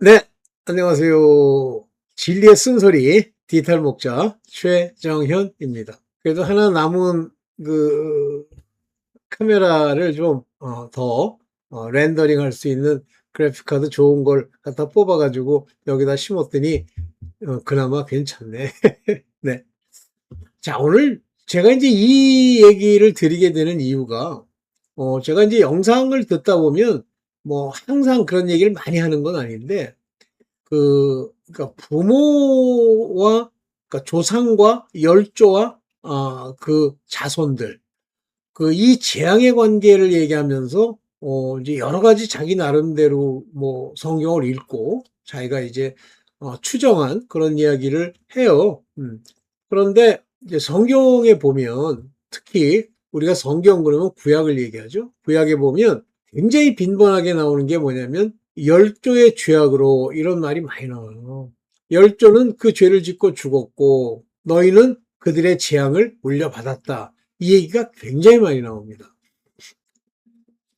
네, 안녕하세요. 진리의 쓴소리 디지털 목자 최정현입니다. 그래도 하나 남은 그 카메라를 좀 더 렌더링 할 수 있는 그래픽 카드 좋은 걸 갖다 뽑아가지고 여기다 심었더니 그나마 괜찮네. 네. 자, 오늘 제가 이제 이 얘기를 드리게 되는 이유가 제가 이제 영상을 듣다 보면 뭐 항상 그런 얘기를 많이 하는 건 아닌데 그러니까 부모와 그러니까 조상과 열조와 그 자손들 이 재앙의 관계를 얘기하면서 이제 여러 가지 자기 나름대로 뭐 성경을 읽고 자기가 이제 추정한 그런 이야기를 해요. 그런데 이제 성경에 보면 특히 우리가 성경 그러면 구약을 얘기하죠. 구약에 보면 굉장히 빈번하게 나오는 게 뭐냐면 열조의 죄악으로 이런 말이 많이 나와요. 열조는 그 죄를 짓고 죽었고 너희는 그들의 재앙을 물려받았다. 이 얘기가 굉장히 많이 나옵니다.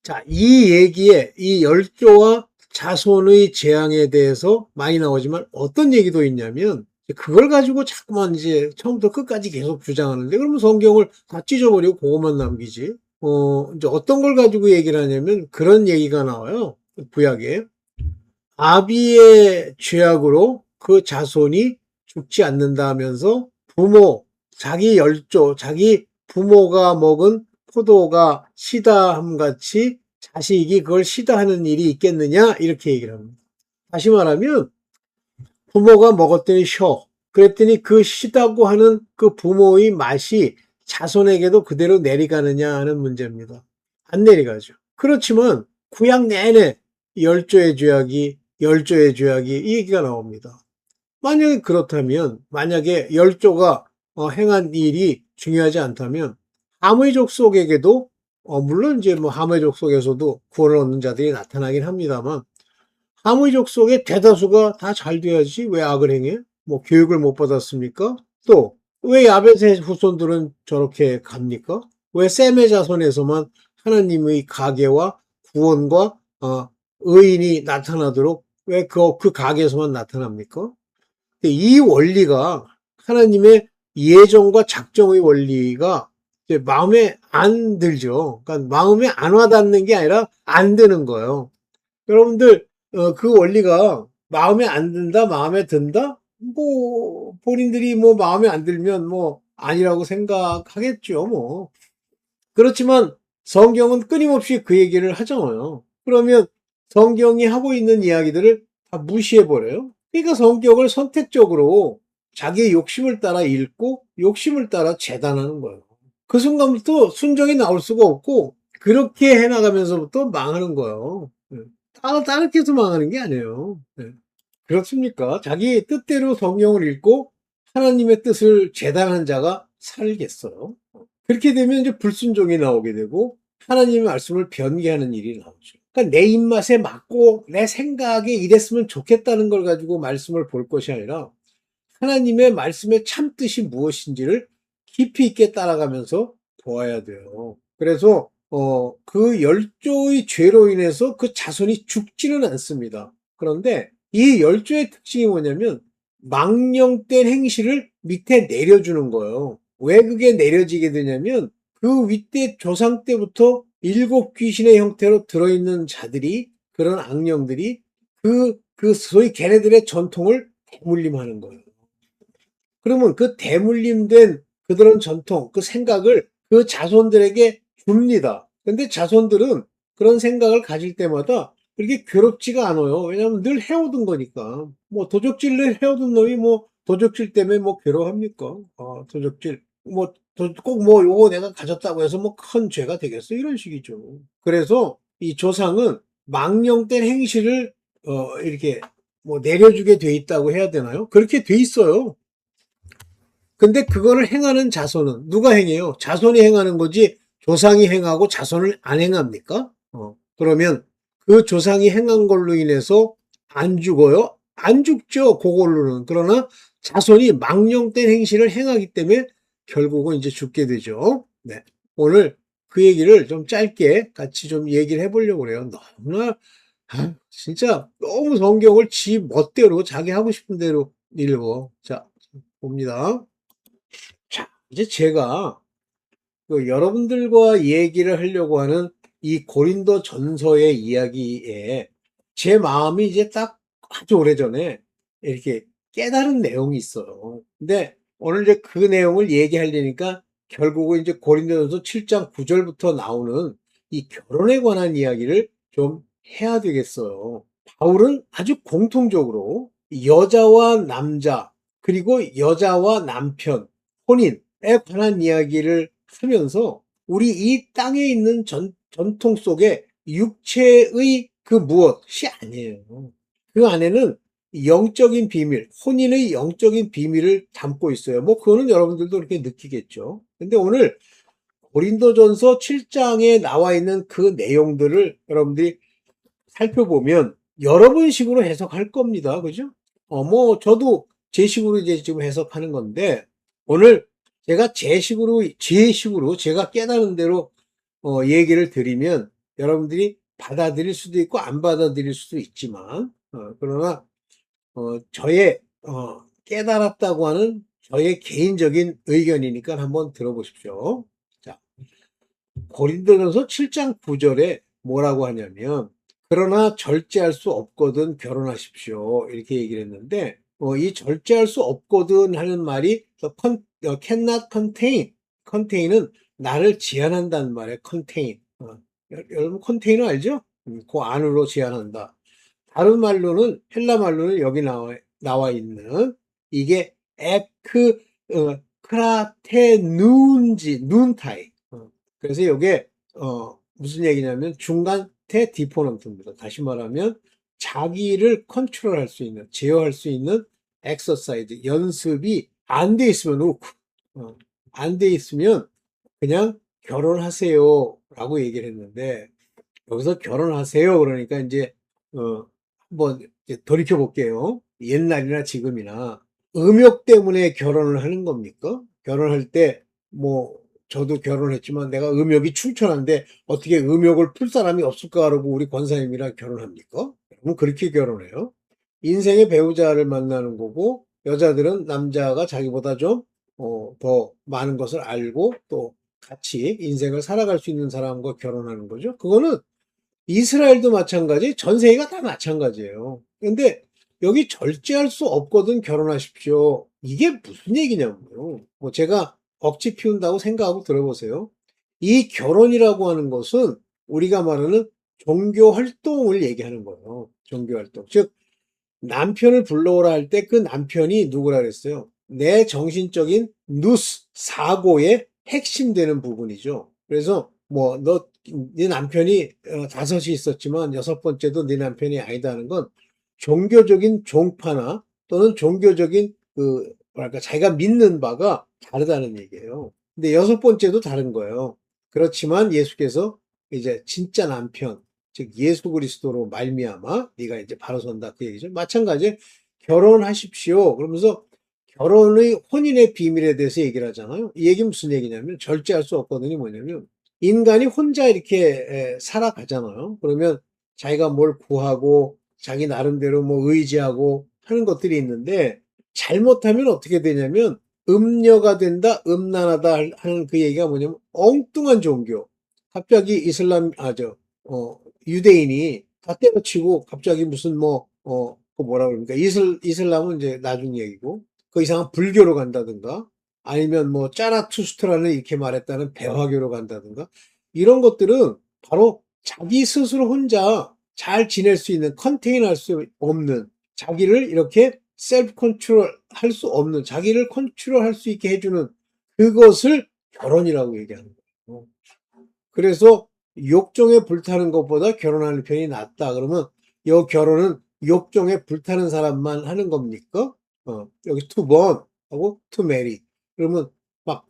자, 이 얘기에 이 열조와 자손의 재앙에 대해서 많이 나오지만 어떤 얘기도 있냐면 그걸 가지고 자꾸만 이제 처음부터 끝까지 계속 주장하는데 그러면 성경을 다 찢어버리고 그것만 남기지. 이제 어떤 걸 가지고 얘기를 하냐면 그런 얘기가 나와요. 구약에. 아비의 죄악으로 그 자손이 죽지 않는다 하면서 부모, 자기 열조, 자기 부모가 먹은 포도가 시다함 같이 자식이 그걸 시다하는 일이 있겠느냐 이렇게 얘기를 합니다. 다시 말하면 부모가 먹었더니 쉬어. 그랬더니 그 시다고 하는 그 부모의 맛이 자손에게도 그대로 내려가느냐 하는 문제입니다. 안 내려가죠. 그렇지만 구약 내내 열조의 죄악이 열조의 죄악이 이 얘기가 나옵니다. 만약에 그렇다면 만약에 열조가 행한 일이 중요하지 않다면 함의 족속에게도 물론 이제 뭐 함의 족속에서도 구원을 얻는 자들이 나타나긴 합니다만 함의 족속의 대다수가 다 잘 돼야지 왜 악을 행해? 뭐 교육을 못 받았습니까? 또 왜 야벳의 후손들은 저렇게 갑니까? 왜 셈의 자손에서만 하나님의 가계와 구원과 의인이 나타나도록 왜 그 가게에서만 나타납니까? 이 원리가 하나님의 예정과 작정의 원리가 이제 마음에 안 들죠. 그러니까 마음에 안 와닿는 게 아니라 안 드는 거예요. 여러분들 그 원리가 마음에 안 든다, 마음에 든다? 뭐 본인들이 뭐 마음에 안 들면 뭐 아니라고 생각하겠죠, 뭐. 그렇지만 성경은 끊임없이 그 얘기를 하잖아요. 그러면 성경이 하고 있는 이야기들을 다 무시해 버려요. 그러니까 성경을 선택적으로 자기의 욕심을 따라 읽고 욕심을 따라 재단하는 거예요. 그 순간부터 순정이 나올 수가 없고 그렇게 해나가면서부터 망하는 거예요. 다르게 해서 망하는 게 아니에요. 그렇습니까? 자기 뜻대로 성경을 읽고 하나님의 뜻을 재단한 자가 살겠어요. 그렇게 되면 이제 불순종이 나오게 되고 하나님의 말씀을 변개하는 일이 나오죠. 그러니까 내 입맛에 맞고 내 생각에 이랬으면 좋겠다는 걸 가지고 말씀을 볼 것이 아니라 하나님의 말씀의 참 뜻이 무엇인지를 깊이 있게 따라가면서 보아야 돼요. 그래서 그 열조의 죄로 인해서 그 자손이 죽지는 않습니다. 그런데 이 열조의 특징이 뭐냐면 망령된 행실을 밑에 내려주는 거예요. 왜 그게 내려지게 되냐면 그 윗대 조상 때부터 일곱 귀신의 형태로 들어있는 자들이 그런 악령들이 소위 걔네들의 전통을 대물림하는 거예요. 그러면 그 대물림된 그런 전통, 그 생각을 그 자손들에게 줍니다. 근데 자손들은 그런 생각을 가질 때마다 그렇게 괴롭지가 않아요. 왜냐하면 늘 해오던 거니까. 뭐 도적질을 해오던 놈이 뭐 도적질 때문에 뭐 괴로워합니까? 도적질. 뭐 꼭 뭐 요거 내가 가졌다고 해서 뭐 큰 죄가 되겠어? 이런 식이죠. 그래서 이 조상은 망령된 행실을 이렇게 뭐 내려주게 돼 있다고 해야 되나요? 그렇게 돼 있어요. 근데 그거를 행하는 자손은 누가 행해요? 자손이 행하는 거지 조상이 행하고 자손을 안 행합니까? 그러면 그 조상이 행한 걸로 인해서 안 죽어요? 안 죽죠. 그걸로는. 그러나 자손이 망령된 행실을 행하기 때문에 결국은 이제 죽게 되죠. 네. 오늘 그 얘기를 좀 짧게 같이 좀 얘기를 해보려고 그래요. 너무나 진짜 너무 성경을 지 멋대로 자기 하고 싶은 대로 읽어. 자, 봅니다. 자, 이제 제가 여러분들과 얘기를 하려고 하는 이 고린도 전서의 이야기에 제 마음이 이제 딱 아주 오래전에 이렇게 깨달은 내용이 있어요. 근데 오늘 이제 그 내용을 얘기하려니까 결국은 이제 고린도전서 7장 9절부터 나오는 이 결혼에 관한 이야기를 좀 해야 되겠어요. 바울은 아주 공통적으로 여자와 남자, 그리고 여자와 남편, 혼인에 관한 이야기를 하면서 우리 이 땅에 있는 전통 속에 육체의 그 무엇이 아니에요. 그 안에는 영적인 비밀, 혼인의 영적인 비밀을 담고 있어요. 뭐 그거는 여러분들도 그렇게 느끼겠죠. 근데 오늘 고린도전서 7장에 나와 있는 그 내용들을 여러분들이 살펴보면 여러 번식으로 해석할 겁니다. 그죠? 뭐 저도 제 식으로 이제 지금 해석하는 건데 오늘 제가 제 식으로 제가 깨달은 대로 얘기를 드리면 여러분들이 받아들일 수도 있고 안 받아들일 수도 있지만 그러나 저의 깨달았다고 하는 저의 개인적인 의견이니까 한번 들어보십시오. 자, 고린도전서 7장 9절에 뭐라고 하냐면 그러나 절제할 수 없거든 결혼하십시오 이렇게 얘기를 했는데 이 절제할 수 없거든 하는 말이 cannot contain은 나를 제한한다는 말이에요. contain. 여러분 컨테이너 알죠? 그 안으로 제한한다. 다른 말로는 헬라 말로는 여기 나와 있는 이게 크라테눈지 눈타이. 그래서 이게 무슨 얘기냐면 중간 테 디포넌트입니다. 다시 말하면 자기를 컨트롤할 수 있는, 제어할 수 있는 엑서사이즈 연습이 안 돼 있으면 안 돼 있으면 그냥 결혼하세요라고 얘기를 했는데 여기서 결혼하세요 그러니까 이제 한번 이제 돌이켜 볼게요. 옛날이나 지금이나 음욕 때문에 결혼을 하는 겁니까? 결혼할 때 뭐 저도 결혼했지만 내가 음욕이 충천한데 어떻게 음욕을 풀 사람이 없을까 그러고 우리 권사님이랑 결혼합니까? 그럼 그렇게 결혼해요. 인생의 배우자를 만나는 거고 여자들은 남자가 자기보다 좀 더 많은 것을 알고 또 같이 인생을 살아갈 수 있는 사람과 결혼하는 거죠. 그거는 이스라엘도 마찬가지, 전 세계가 다 마찬가지예요. 근데 여기 절제할 수 없거든 결혼하십시오. 이게 무슨 얘기냐고요. 뭐 제가 억지 피운다고 생각하고 들어보세요. 이 결혼이라고 하는 것은 우리가 말하는 종교 활동을 얘기하는 거예요. 종교 활동. 즉 남편을 불러오라 할 때 그 남편이 누구라 그랬어요? 내 정신적인 사고의 핵심 되는 부분이죠. 그래서 뭐 네 남편이 다섯이 있었지만 여섯 번째도 네 남편이 아니다 하는 건 종교적인 종파나 또는 종교적인 뭐랄까 자기가 믿는 바가 다르다는 얘기예요. 근데 여섯 번째도 다른 거예요. 그렇지만 예수께서 이제 진짜 남편 즉 예수 그리스도로 말미암아 네가 이제 바로 선다 그 얘기죠. 마찬가지 결혼하십시오. 그러면서 결혼의 혼인의 비밀에 대해서 얘기를 하잖아요. 이 얘기 무슨 얘기냐면 절제할 수 없거든요. 뭐냐면 인간이 혼자 이렇게 살아가잖아요. 그러면 자기가 뭘 구하고 자기 나름대로 뭐 의지하고 하는 것들이 있는데 잘못하면 어떻게 되냐면 음녀가 된다, 음란하다 하는 그 얘기가 뭐냐면 엉뚱한 종교. 갑자기 유대인이 다 때려치고 갑자기 무슨 그 뭐라 그럽니까? 이슬람은 이제 나중 얘기고 그 이상은 불교로 간다든가 아니면 뭐 짜라투스트라는 이렇게 말했다는 배화교로 간다든가 이런 것들은 바로 자기 스스로 혼자 잘 지낼 수 있는 컨테인 할 수 없는 자기를 이렇게 셀프 컨트롤 할 수 없는 자기를 컨트롤 할 수 있게 해주는 그것을 결혼이라고 얘기하는 거예요. 그래서 욕정에 불타는 것보다 결혼하는 편이 낫다. 그러면 이 결혼은 욕정에 불타는 사람만 하는 겁니까? 여기 to burn 하고 to marry. 그러면 막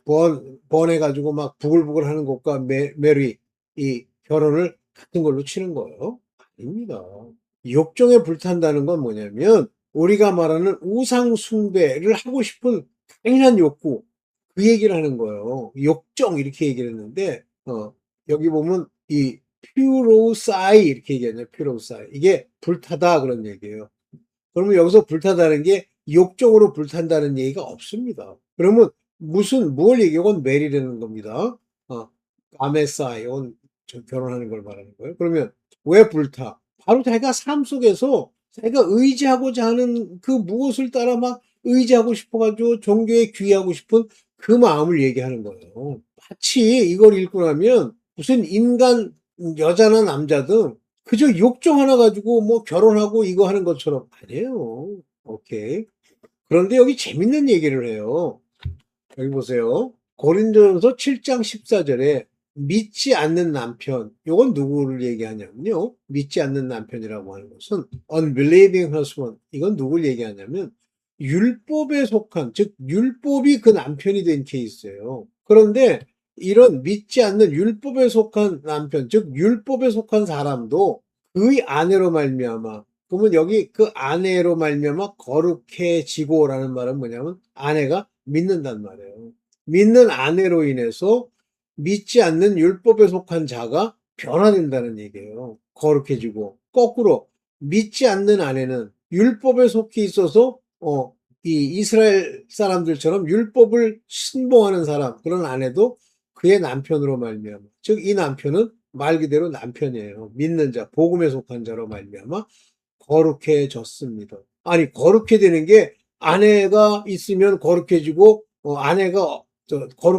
번해가지고 막 부글부글 하는 것과 marry, 이 결혼을 같은 걸로 치는 거예요? 아닙니다. 욕정에 불탄다는 건 뭐냐면 우리가 말하는 우상 숭배를 하고 싶은 당연한 욕구, 그 얘기를 하는 거예요. 욕정 이렇게 얘기를 했는데 여기 보면 이 퓨로사이 이렇게 얘기하냐, 퓨로사이. 이게 불타다 그런 얘기예요. 그러면 여기서 불타다는 게 욕적으로 불탄다는 얘기가 없습니다. 그러면 뭘 얘기하건 메리라는 겁니다. 아메사이, 결혼하는 걸 말하는 거예요. 그러면 왜 불타? 바로 자기가 삶 속에서 자기가 의지하고자 하는 그 무엇을 따라 막 의지하고 싶어가지고 종교에 귀의하고 싶은 그 마음을 얘기하는 거예요. 마치 이걸 읽고 나면 무슨 인간 여자나 남자든 그저 욕정 하나 가지고 뭐 결혼하고 이거 하는 것처럼 아니에요. 오케이. 그런데 여기 재밌는 얘기를 해요. 여기 보세요. 고린도전서 7장 14절에 믿지 않는 남편, 요건 누구를 얘기하냐면요. 믿지 않는 남편이라고 하는 것은 unbelieving husband. 이건 누구를 얘기하냐면 율법에 속한, 즉 율법이 그 남편이 된 케이스예요. 그런데 이런 믿지 않는 율법에 속한 남편, 즉 율법에 속한 사람도 그의 아내로 말미암아, 그러면 여기 그 아내로 말미암아 거룩해지고라는 말은 뭐냐면 아내가 믿는단 말이에요. 믿는 아내로 인해서 믿지 않는 율법에 속한 자가 변화된다는 얘기예요. 거룩해지고. 거꾸로 믿지 않는 아내는 율법에 속해 있어서 이 이스라엘 사람들처럼 율법을 신봉하는 사람, 그런 아내도 그의 남편으로 말미암아, 즉 이 남편은 말 그대로 남편이에요. 믿는 자, 복음에 속한 자로 말미암아 거룩해졌습니다. 아니, 거룩해 되는 게 아내가 있으면 거룩해지고, 아내가,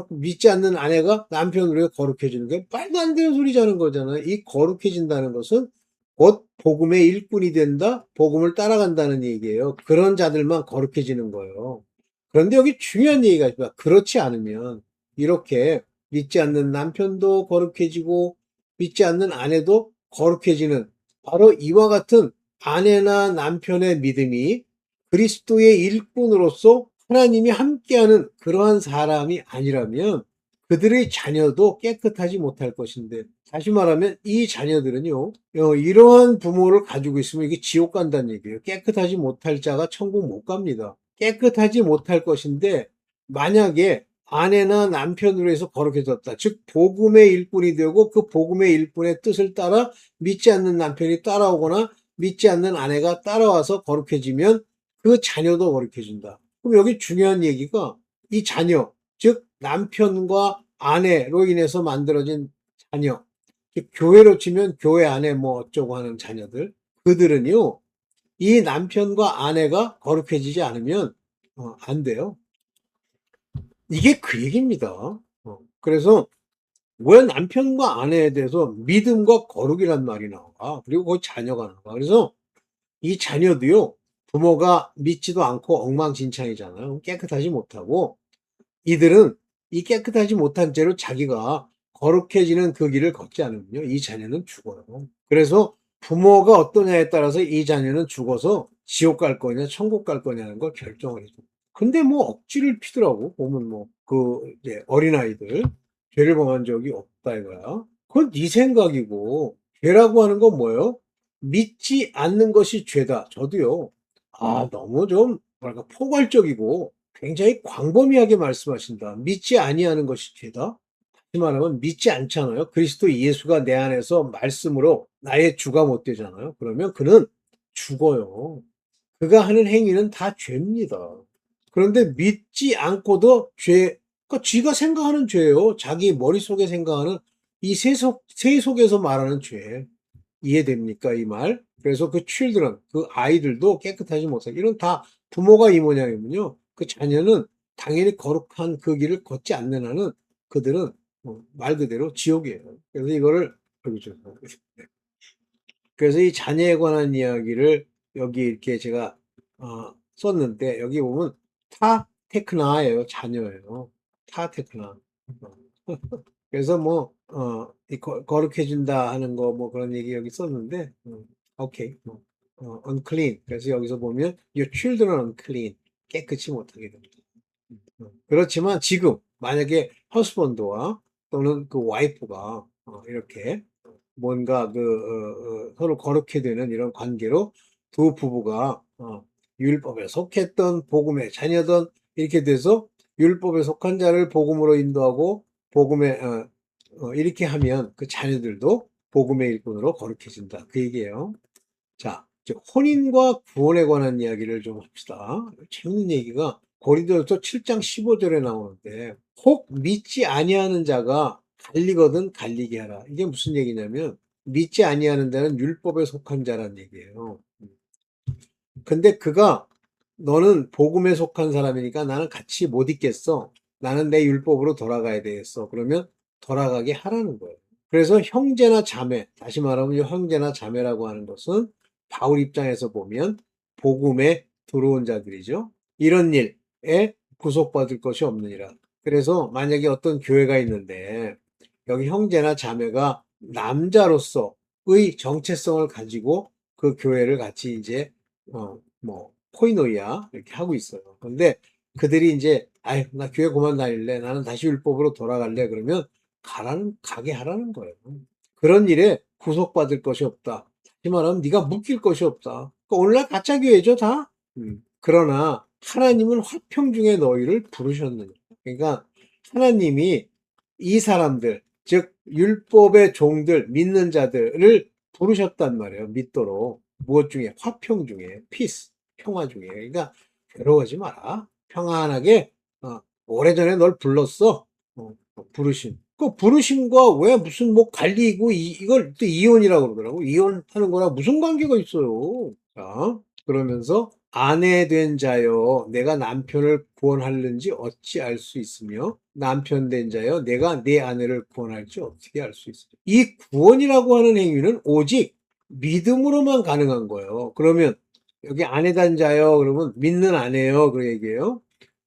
믿지 않는 아내가 남편으로 거룩해지는 게 말도 안 되는 소리자는 거잖아요. 이 거룩해진다는 것은 곧 복음의 일꾼이 된다, 복음을 따라간다는 얘기예요. 그런 자들만 거룩해지는 거예요. 그런데 여기 중요한 얘기가 있다. 그렇지 않으면 이렇게 믿지 않는 남편도 거룩해지고 믿지 않는 아내도 거룩해지는 바로 이와 같은 아내나 남편의 믿음이 그리스도의 일꾼으로서 하나님이 함께하는 그러한 사람이 아니라면 그들의 자녀도 깨끗하지 못할 것인데, 다시 말하면 이 자녀들은요, 이러한 부모를 가지고 있으면 이게 지옥 간다는 얘기예요. 깨끗하지 못할 자가 천국 못 갑니다. 깨끗하지 못할 것인데, 만약에 아내나 남편으로 해서 거룩해졌다. 즉 복음의 일꾼이 되고 그 복음의 일꾼의 뜻을 따라 믿지 않는 남편이 따라오거나 믿지 않는 아내가 따라와서 거룩해지면 그 자녀도 거룩해진다. 그럼 여기 중요한 얘기가 이 자녀, 즉 남편과 아내로 인해서 만들어진 자녀, 즉 교회로 치면 교회 안에 뭐 어쩌고 하는 자녀들, 그들은요, 이 남편과 아내가 거룩해지지 않으면 안 돼요. 이게 그 얘기입니다. 그래서 왜 남편과 아내에 대해서 믿음과 거룩이란 말이 나와? 그리고 그 자녀가 나와. 그래서 이 자녀도요, 부모가 믿지도 않고 엉망진창이잖아요. 깨끗하지 못하고, 이들은 이 깨끗하지 못한 채로 자기가 거룩해지는 그 길을 걷지 않으면요, 이 자녀는 죽어요. 그래서 부모가 어떠냐에 따라서 이 자녀는 죽어서 지옥 갈 거냐, 천국 갈 거냐는 걸 결정을 해줘. 근데 뭐 억지를 피더라고. 보면 뭐, 이제 어린아이들, 죄를 범한 적이 없다 이거야. 그건 네 생각이고, 죄라고 하는 건 뭐예요? 믿지 않는 것이 죄다. 저도요, 너무 좀, 뭐랄까, 포괄적이고, 굉장히 광범위하게 말씀하신다. 믿지 아니하는 것이 죄다? 다시 말하면 믿지 않잖아요. 그리스도 예수가 내 안에서 말씀으로 나의 주가 못 되잖아요. 그러면 그는 죽어요. 그가 하는 행위는 다 죄입니다. 그런데 믿지 않고도 그러니까 쥐가 생각하는 죄예요. 자기 머릿속에 생각하는 이 새 속에서 말하는 죄. 이해됩니까, 이 말? 그래서 그 children, 그 아이들도 깨끗하지 못하게. 이런 다 부모가 이 모양이면요. 그 자녀는 당연히 거룩한 그 길을 걷지 않는 한은 그들은 말 그대로 지옥이에요. 그래서 이거를, 그래서 이 자녀에 관한 이야기를 여기 이렇게 제가 썼는데, 여기 보면 타 테크나예요. 자녀예요. 타 테크나. 그래서 뭐, 거룩해준다 하는 거, 뭐 그런 얘기 여기 썼는데, 오케이. 뭐, unclean. 그래서 여기서 보면, your children are unclean. 깨끗이 못하게 됩니다. 그렇지만 지금, 만약에 허스번드와 또는 그 와이프가, 이렇게 뭔가 서로 거룩해 되는 이런 관계로 두 부부가, 율법에 속했던 복음의 자녀든 이렇게 돼서 율법에 속한 자를 복음으로 인도하고 복음에 이렇게 하면 그 자녀들도 복음의 일꾼으로 거룩해진다. 그 얘기예요. 자, 이제 혼인과 구원에 관한 이야기를 좀 합시다. 재밌는 얘기가 고린도후서 7장 15절에 나오는데 혹 믿지 아니하는 자가 갈리거든 갈리게 하라. 이게 무슨 얘기냐면 믿지 아니하는 자는 율법에 속한 자란 얘기예요. 근데 그가 너는 복음에 속한 사람이니까 나는 같이 못 있겠어. 나는 내 율법으로 돌아가야 되겠어. 그러면 돌아가게 하라는 거예요. 그래서 형제나 자매, 다시 말하면 이 형제나 자매라고 하는 것은 바울 입장에서 보면 복음에 들어온 자들이죠. 이런 일에 구속받을 것이 없느니라. 그래서 만약에 어떤 교회가 있는데 여기 형제나 자매가 남자로서의 정체성을 가지고 그 교회를 같이 이제 코이노이아 이렇게 하고 있어요. 근데 그들이 이제 아이 나 교회 그만 다닐래. 나는 다시 율법으로 돌아갈래. 그러면 가게 하라는 거예요. 그런 일에 구속받을 것이 없다. 다시 말하면 네가 묶일 것이 없다. 그러니까 오늘날 가짜 교회죠, 다. 그러나 하나님은 화평 중에 너희를 부르셨느냐. 그러니까 하나님이 이 사람들, 즉 율법의 종들, 믿는 자들을 부르셨단 말이에요. 믿도록. 무엇 중에? 화평 중에, 피스, 평화 중에. 그러니까 괴로워하지 마라. 평안하게 오래전에 널 불렀어. 부르심. 그 부르심과 왜 무슨 뭐 갈리고 이걸 또 이혼이라고 그러더라고. 이혼하는 거랑 무슨 관계가 있어요. 자, 그러면서 아내 된 자여 내가 남편을 구원하는지 어찌 알 수 있으며 남편 된 자여 내가 내 아내를 구원할지 어떻게 알 수 있으며 이 구원이라고 하는 행위는 오직 믿음으로만 가능한 거예요. 그러면 여기 아내 된 자여 그러면 믿는 아내요 그 얘기예요.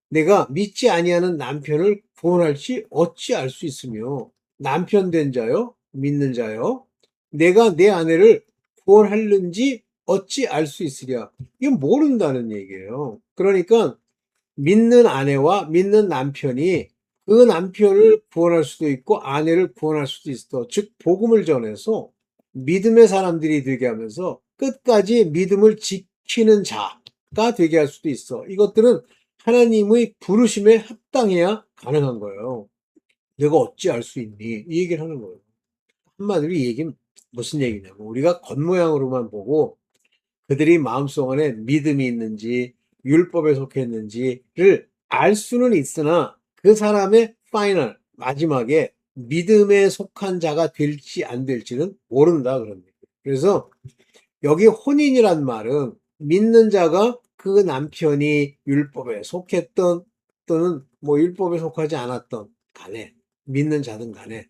내가 믿지 아니하는 남편을 구원할지 어찌 알 수 있으며 남편 된 자요 믿는 자요 내가 내 아내를 구원하는지 어찌 알 수 있으랴. 이건 모른다는 얘기예요. 그러니까 믿는 아내와 믿는 남편이 그 남편을 구원할 수도 있고 아내를 구원할 수도 있어. 즉 복음을 전해서 믿음의 사람들이 되게 하면서 끝까지 믿음을 지키는 자가 되게 할 수도 있어. 이것들은 하나님의 부르심에 합당해야 가능한 거예요. 내가 어찌 알 수 있니? 이 얘기를 하는 거예요. 한마디로 이 얘기는 무슨 얘기냐면 우리가 겉모양으로만 보고 그들이 마음속 안에 믿음이 있는지 율법에 속했는지를 알 수는 있으나 그 사람의 파이널 마지막에 믿음에 속한 자가 될지 안 될지는 모른다 그런 얘기예요. 그래서 여기 혼인이란 말은 믿는 자가 그 남편이 율법에 속했던 또는 뭐 율법에 속하지 않았던 간에 믿는 자든 간에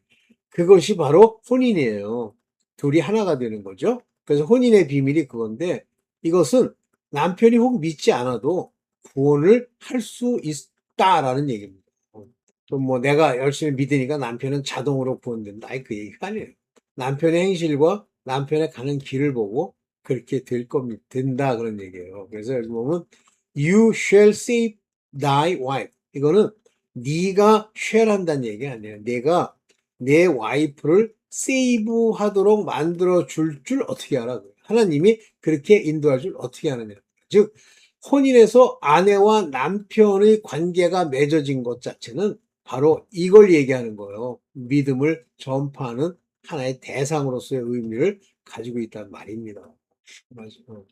그것이 바로 혼인이에요. 둘이 하나가 되는 거죠. 그래서 혼인의 비밀이 그건데 이것은 남편이 혹 믿지 않아도 구원을 할 수 있다라는 얘기입니다. 또 뭐 내가 열심히 믿으니까 남편은 자동으로 구원된다. 아니 그 얘기가 아니에요. 남편의 행실과 남편의 가는 길을 보고 그렇게 될 겁니다. 된다 그런 얘기예요. 그래서 여기 보면 You shall save thy wife. 이거는 네가 shall 한다는 얘기 아니에요. 내가 내 와이프를 세이브 하도록 만들어 줄 어떻게 알아? 하나님이 그렇게 인도할 줄 어떻게 하느냐. 즉 혼인에서 아내와 남편의 관계가 맺어진 것 자체는 바로 이걸 얘기하는 거예요. 믿음을 전파하는 하나의 대상으로서의 의미를 가지고 있다는 말입니다. 맞아요.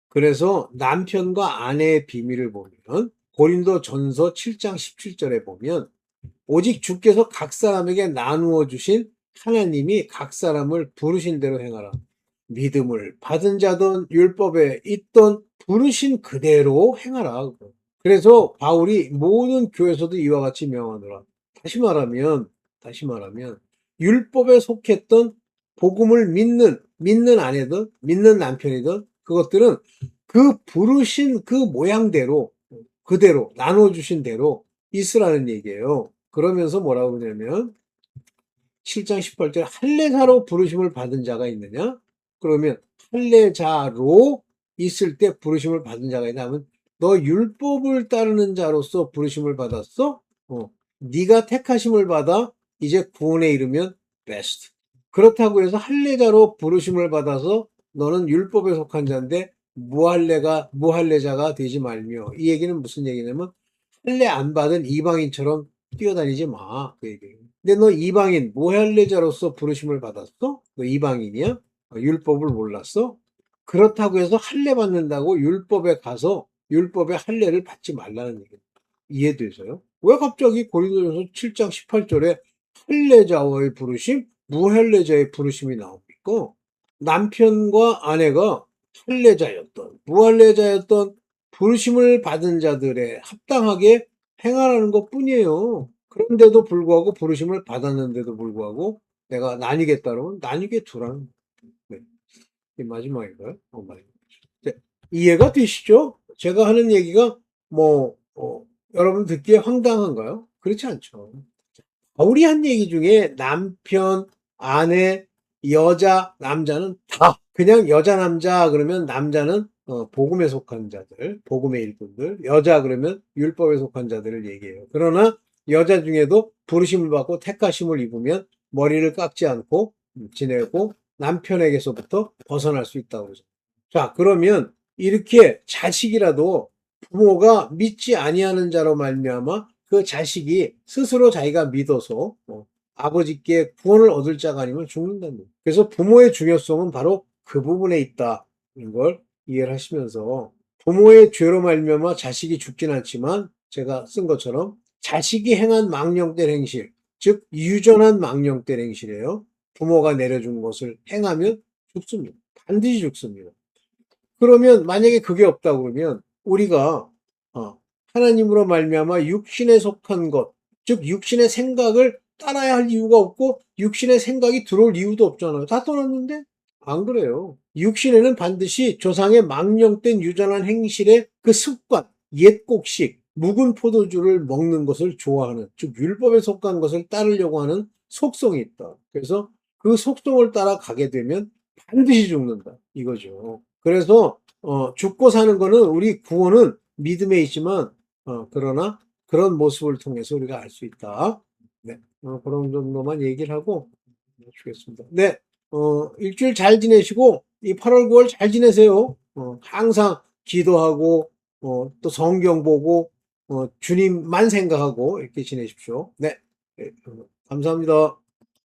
그래서 남편과 아내의 비밀을 보면 고린도 전서 7장 17절에 보면 오직 주께서 각 사람에게 나누어 주신 하나님이 각 사람을 부르신 대로 행하라. 믿음을 받은 자든 율법에 있던 부르신 그대로 행하라. 그래서 바울이 모든 교회에서도 이와 같이 명하노라. 다시 말하면 율법에 속했던 복음을 믿는 아내든 믿는 남편이든 그것들은 그 부르신 그 모양대로 그대로 나눠주신 대로 있으라는 얘기예요. 그러면서 뭐라고 그러냐면 7장 18절 할례자로 부르심을 받은 자가 있느냐? 그러면 할례자로 있을 때 부르심을 받은 자가 있냐 하면 너 율법을 따르는 자로서 부르심을 받았어? 네가 택하심을 받아 이제 구원에 이르면 베스트. 그렇다고 해서 할례자로 부르심을 받아서 너는 율법에 속한 자인데 무할례자가 되지 말며 이 얘기는 무슨 얘기냐면 할례 안 받은 이방인처럼 뛰어다니지 마. 그 얘기예요. 근데 너 이방인, 무할례자로서 부르심을 받았어? 너 이방인이야? 율법을 몰랐어? 그렇다고 해서 할례 받는다고 율법에 가서 율법의 할례를 받지 말라는 얘기예요. 이해되세요? 왜 갑자기 고린도전서 7장 18절에 할례자와의 부르심, 무할례자의 부르심이 나옵니까? 남편과 아내가 할례자였던, 무할례자였던 부르심을 받은 자들에 합당하게 행하라는 것 뿐이에요. 그런데도 불구하고 부르심을 받았는데도 불구하고 내가 나뉘겠다 그러면 나뉘게 두라는 거예요. 이 마지막인가요? 마지막. 네. 이해가 되시죠? 제가 하는 얘기가 뭐 여러분 듣기에 황당한가요? 그렇지 않죠. 바울이 한 얘기 중에 남편, 아내, 여자, 남자는 다 그냥 여자, 남자 그러면 남자는 복음에 속한 자들, 복음의 일꾼들, 여자 그러면 율법에 속한 자들을 얘기해요. 그러나 여자 중에도 부르심을 받고 택하심을 입으면 머리를 깎지 않고 지내고 남편에게서부터 벗어날 수 있다고 그러죠. 자, 그러면 이렇게 자식이라도 부모가 믿지 아니하는 자로 말미암아 그 자식이 스스로 자기가 믿어서 아버지께 구원을 얻을 자가 아니면 죽는다는 거예요. 그래서 부모의 중요성은 바로 그 부분에 있다는 걸 이해를 하시면서 부모의 죄로 말미암아 자식이 죽진 않지만 제가 쓴 것처럼 자식이 행한 망령된 행실, 즉 유전한 망령된 행실이에요. 부모가 내려준 것을 행하면 죽습니다. 반드시 죽습니다. 그러면 만약에 그게 없다 그러면 우리가 하나님으로 말미암아 육신에 속한 것, 즉 육신의 생각을 따라야 할 이유가 없고 육신의 생각이 들어올 이유도 없잖아요. 다 떠났는데 안 그래요. 육신에는 반드시 조상의 망령된 유전한 행실의 그 습관, 옛곡식, 묵은 포도주를 먹는 것을 좋아하는, 즉 율법에 속한 것을 따르려고 하는 속성이 있다. 그래서 그 속성을 따라 가게 되면 반드시 죽는다. 이거죠. 그래서 죽고 사는 거는 우리 구원은 믿음에 있지만 그러나 그런 모습을 통해서 우리가 알 수 있다. 네, 그런 정도만 얘기를 하고 주겠습니다. 네, 일주일 잘 지내시고 이 8월 9월 잘 지내세요. 항상 기도하고 또 성경 보고 주님만 생각하고 이렇게 지내십시오. 네, 네, 감사합니다.